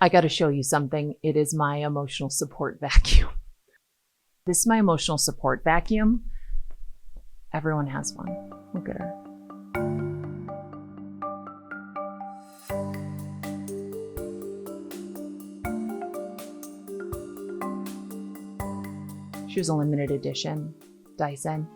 I got to show you something. It is my emotional support vacuum. This is my emotional support vacuum. Everyone has one. Look at her. She was a limited edition Dyson.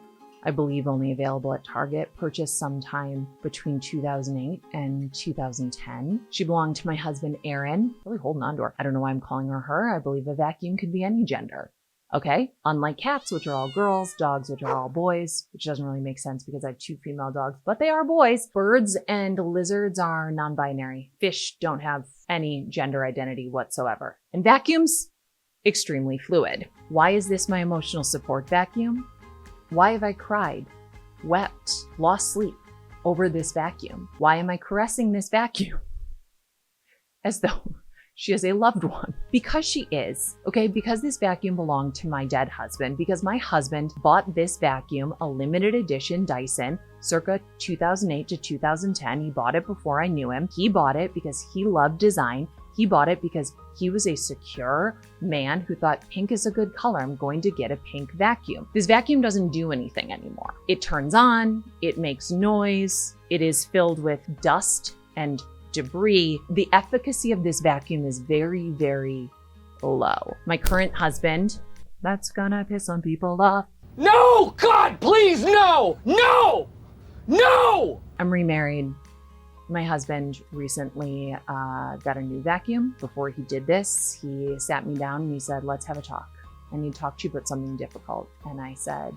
I believe only available at Target, purchased sometime between 2008 and 2010. She belonged to my husband, Aaron. Really holding on to her. I don't know why I'm calling her her. I believe a vacuum could be any gender. Okay? Unlike cats, which are all girls, dogs, which are all boys, which doesn't really make sense because I have 2 female dogs, but they are boys. Birds and lizards are non-binary. Fish don't have any gender identity whatsoever. And vacuums? Extremely fluid. Why is this my emotional support vacuum? Why have I cried, wept, lost sleep over this vacuum? Why am I caressing this vacuum as though she is a loved one? Because she is, okay? Because this vacuum belonged to my dead husband, because my husband bought this vacuum, a limited edition Dyson, circa 2008 to 2010. He bought it before I knew him. He bought it because he loved design. He bought it because he was a secure man who thought pink is a good color. I'm going to get a pink vacuum. This vacuum doesn't do anything anymore. It turns on, it makes noise, it is filled with dust and debris. The efficacy of this vacuum is very, very low. My current husband, that's gonna piss some people off. No, God, please, no, no, no! I'm remarried. My husband recently got a new vacuum. Before he did this, he sat me down and he said, let's have a talk. I need to talk to you about something difficult. And I said,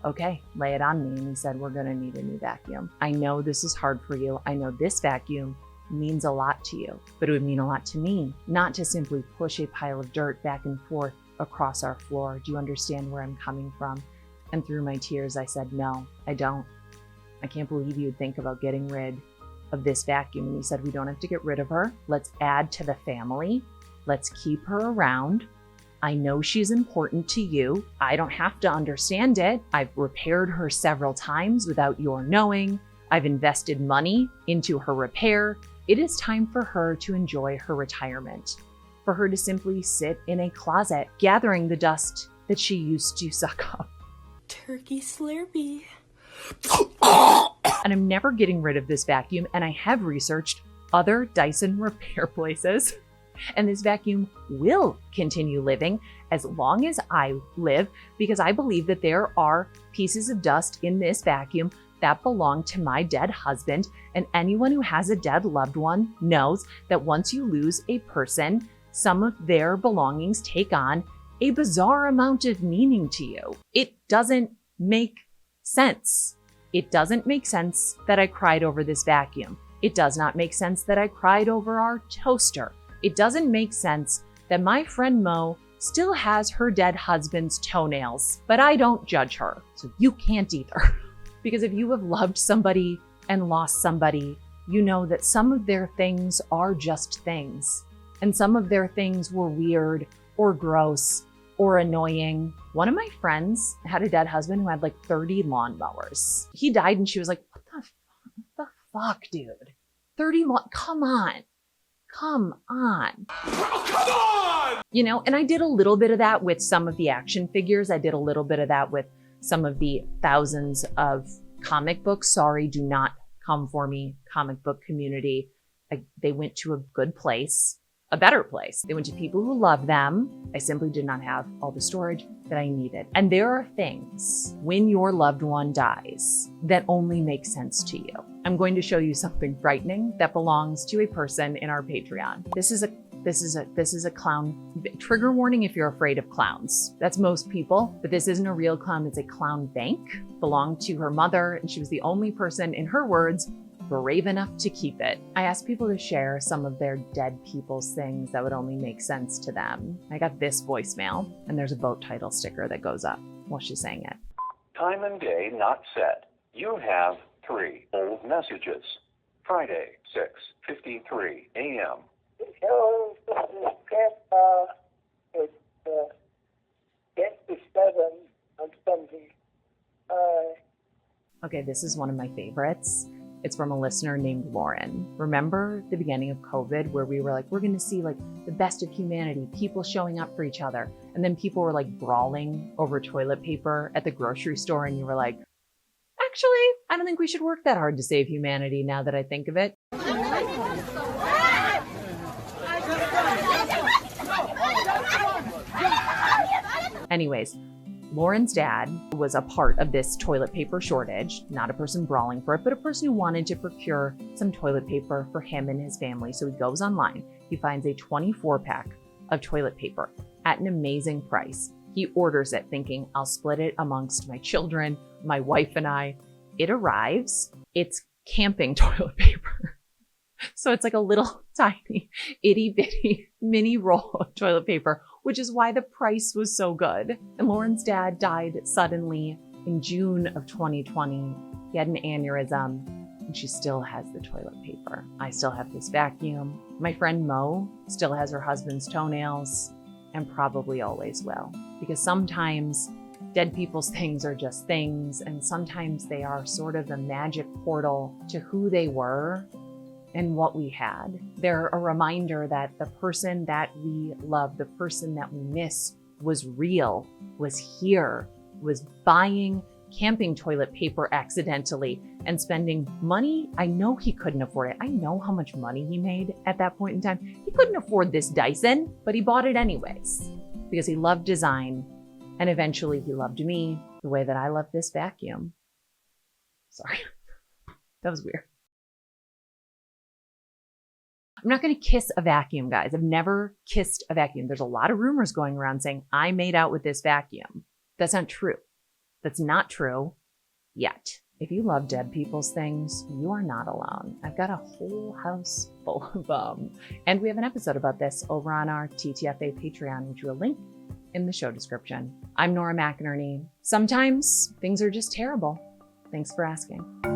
okay, lay it on me. And he said, we're gonna need a new vacuum. I know this is hard for you. I know this vacuum means a lot to you, but it would mean a lot to me, not to simply push a pile of dirt back and forth across our floor. Do you understand where I'm coming from? And through my tears, I said, no, I don't. I can't believe you'd think about getting rid of this vacuum. And he said, we don't have to get rid of her. Let's add to the family. Let's keep her around. I know she's important to you. I don't have to understand it. I've repaired her several times without your knowing. I've invested money into her repair. It is time for her to enjoy her retirement, for her to simply sit in a closet, gathering the dust that she used to suck up. Turkey Slurpee. And I'm never getting rid of this vacuum, and I have researched other Dyson repair places, and this vacuum will continue living as long as I live, because I believe that there are pieces of dust in this vacuum that belong to my dead husband, and anyone who has a dead loved one knows that once you lose a person, some of their belongings take on a bizarre amount of meaning to you. It doesn't make sense. It doesn't make sense that I cried over this vacuum. It does not make sense that I cried over our toaster. It doesn't make sense that my friend Mo still has her dead husband's toenails, but I don't judge her, so you can't either. Because if you have loved somebody and lost somebody, you know that some of their things are just things, and some of their things were weird or gross or annoying. One of my friends had a dead husband who had like 30 lawnmowers. He died and she was like, what the fuck, dude? 30 come on. Come on. Oh, come on! You know, and I did a little bit of that with some of the action figures. I did a little bit of that with some of the thousands of comic books. Sorry, do not come for me, comic book community. They went to a good place. A better place. They went to people who love them. I simply did not have all the storage that I needed. And there are things when your loved one dies that only make sense to you. I'm going to show you something frightening that belongs to a person in our Patreon. This is a clown. Trigger warning if you're afraid of clowns. That's most people, but this isn't a real clown. It's a clown bank. Belonged to her mother, and she was the only person, in her words, brave enough to keep it. I asked people to share some of their dead people's things that would only make sense to them. I got this voicemail, and there's a boat title sticker that goes up while she's saying it. Time and day not set. You have 3 old messages. Friday, 6:53 a.m. So this is it's 57 on Sunday. Okay, this is one of my favorites. It's from a listener named Lauren. Remember the beginning of COVID where we were like, we're gonna see like the best of humanity, people showing up for each other. And then people were like brawling over toilet paper at the grocery store. And you were like, actually, I don't think we should work that hard to save humanity now that I think of it. Anyways, Lauren's dad was a part of this toilet paper shortage, not a person brawling for it, but a person who wanted to procure some toilet paper for him and his family. So he goes online, he finds a 24-pack of toilet paper at an amazing price. He orders it thinking, I'll split it amongst my children, my wife and I. It arrives, it's camping toilet paper. So it's like a little tiny itty bitty mini roll of toilet paper, which is why the price was so good. And Lauren's dad died suddenly in June of 2020. He had an aneurysm and she still has the toilet paper. I still have this vacuum. My friend Mo still has her husband's toenails and probably always will. Because sometimes dead people's things are just things, and sometimes they are sort of a magic portal to who they were and what we had. They're a reminder that the person that we love, the person that we miss was real, was here, was buying camping toilet paper accidentally and spending money. I know he couldn't afford it. I know how much money he made at that point in time. He couldn't afford this Dyson, but he bought it anyways because he loved design. And eventually he loved me the way that I love this vacuum. Sorry, that was weird. I'm not going to kiss a vacuum, guys. I've never kissed a vacuum. There's a lot of rumors going around saying I made out with this vacuum. That's not true. That's not true yet. If you love dead people's things, you are not alone. I've got a whole house full of them. And we have an episode about this over on our TTFA Patreon, which we'll link in the show description. I'm Nora McInerny. Sometimes things are just terrible. Thanks for asking.